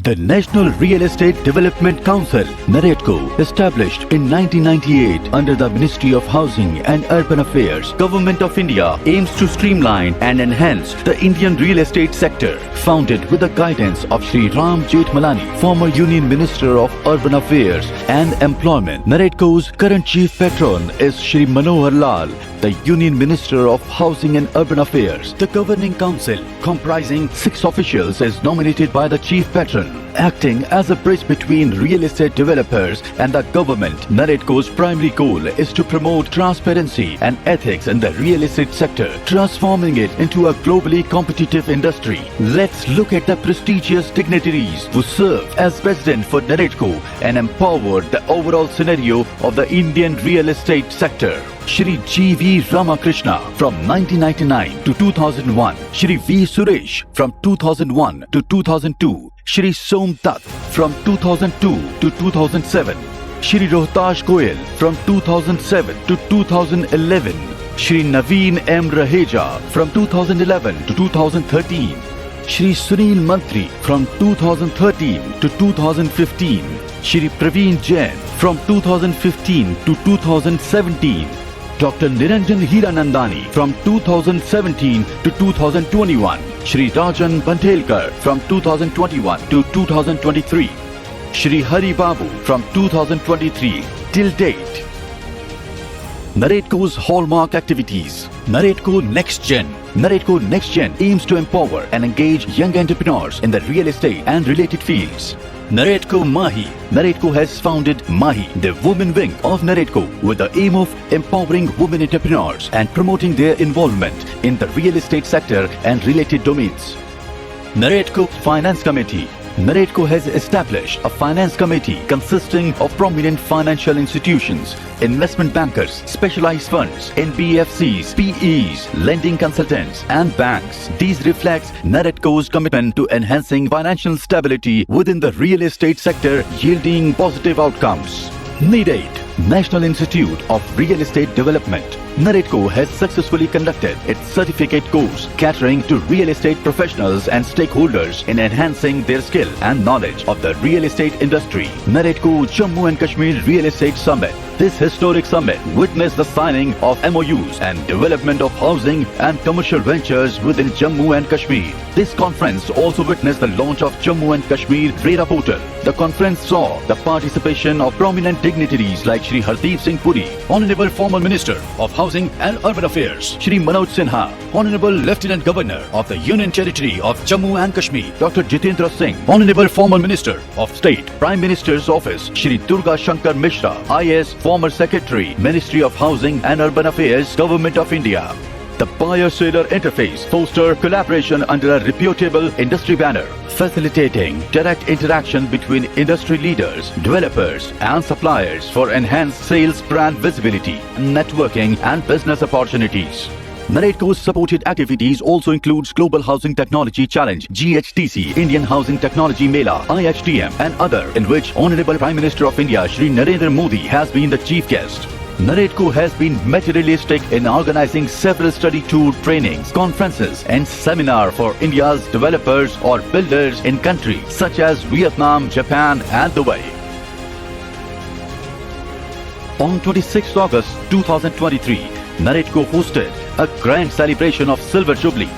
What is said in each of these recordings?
The National Real Estate Development Council, NAREDCO, established in 1998 under the Ministry of Housing and Urban Affairs, Government of India, aims to streamline and enhance the Indian real estate sector. Founded with the guidance of Shri Ram Jethmalani, former Union Minister of Urban Affairs and Employment, NAREDCO's current chief patron is Shri Manohar Lal, the Union Minister of Housing and Urban Affairs. The Governing Council, comprising 6 officials, is nominated by the Chief Patron. Acting as a bridge between real estate developers and the government, NAREDCO's primary goal is to promote transparency and ethics in the real estate sector, transforming it into a globally competitive industry. Let's look at the prestigious dignitaries who served as president for NAREDCO and empowered the overall scenario of the Indian real estate sector. Shri G.V. Ramakrishna from 1999 to 2001, Shri V. Suresh from 2001 to 2002, Shri Som Dutt from 2002 to 2007, Shri Rohtash Goyal from 2007 to 2011, Shri Naveen M. Raheja from 2011 to 2013, Shri Sunil Mantri from 2013 to 2015, Shri Praveen Jain from 2015 to 2017, Dr. Niranjan Hiranandani from 2017 to 2021, Shri Rajan Bandhelkar from 2021 to 2023, Shri Hari Babu from 2023 till date. NAREDCO's hallmark activities. NAREDCO Next Gen. NAREDCO Next Gen aims to empower and engage young entrepreneurs in the real estate and related fields. NAREDCO Mahi. NAREDCO has founded Mahi, the women wing of NAREDCO, with the aim of empowering women entrepreneurs and promoting their involvement in the real estate sector and related domains. NAREDCO Finance Committee. NAREDCO has established a finance committee consisting of prominent financial institutions, investment bankers, specialized funds, NBFCs, PEs, lending consultants and banks. These reflects NAREDCO's commitment to enhancing financial stability within the real estate sector, yielding positive outcomes. NIDATE, National Institute of Real Estate Development. NAREDCO has successfully conducted its certificate course catering to real estate professionals and stakeholders in enhancing their skill and knowledge of the real estate industry. NAREDCO Jammu and Kashmir Real Estate Summit. This historic summit witnessed the signing of MOUs and development of housing and commercial ventures within Jammu and Kashmir. This conference also witnessed the launch of Jammu and Kashmir RERA portal. The conference saw the participation of prominent dignitaries like Shri Hardeep Singh Puri, Honorable Former Minister of Housing and Urban Affairs, Shri Manoj Sinha, Honorable Lieutenant Governor of the Union Territory of Jammu and Kashmir, Dr. Jitendra Singh, Honorable Former Minister of State, Prime Minister's Office, Shri Durga Shankar Mishra, IS, Former Secretary, Ministry of Housing and Urban Affairs, Government of India. The buyer-seller interface foster collaboration under a reputable industry banner, facilitating direct interaction between industry leaders, developers and suppliers for enhanced sales brand visibility, networking and business opportunities. NAREDCO's supported activities also includes Global Housing Technology Challenge, GHTC, Indian Housing Technology Mela, IHTM and other, in which Honorable Prime Minister of India, Shri Narendra Modi, has been the chief guest. NAREDCO has been materialistic in organizing several study tour trainings, conferences and seminar for India's developers or builders in countries such as Vietnam, Japan and Dubai. On 26 August 2023, NAREDCO hosted a grand celebration of Silver Jubilee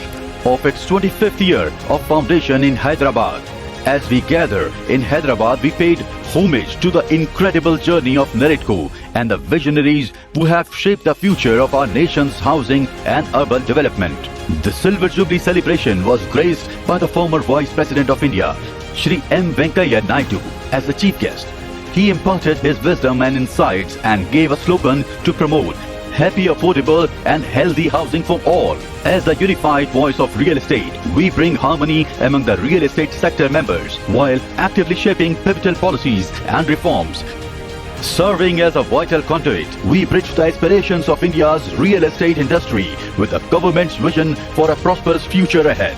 of its 25th year of foundation in Hyderabad. As we gather in Hyderabad, we paid homage to the incredible journey of NAREDCO and the visionaries who have shaped the future of our nation's housing and urban development. The Silver Jubilee celebration was graced by the former Vice President of India, Shri M. Venkaiah Naidu, as the chief guest. He imparted his wisdom and insights and gave a slogan to promote happy, affordable and healthy housing for all. As the unified voice of real estate, we bring harmony among the real estate sector members while actively shaping pivotal policies and reforms. Serving as a vital conduit, we bridge the aspirations of India's real estate industry with the government's vision for a prosperous future ahead.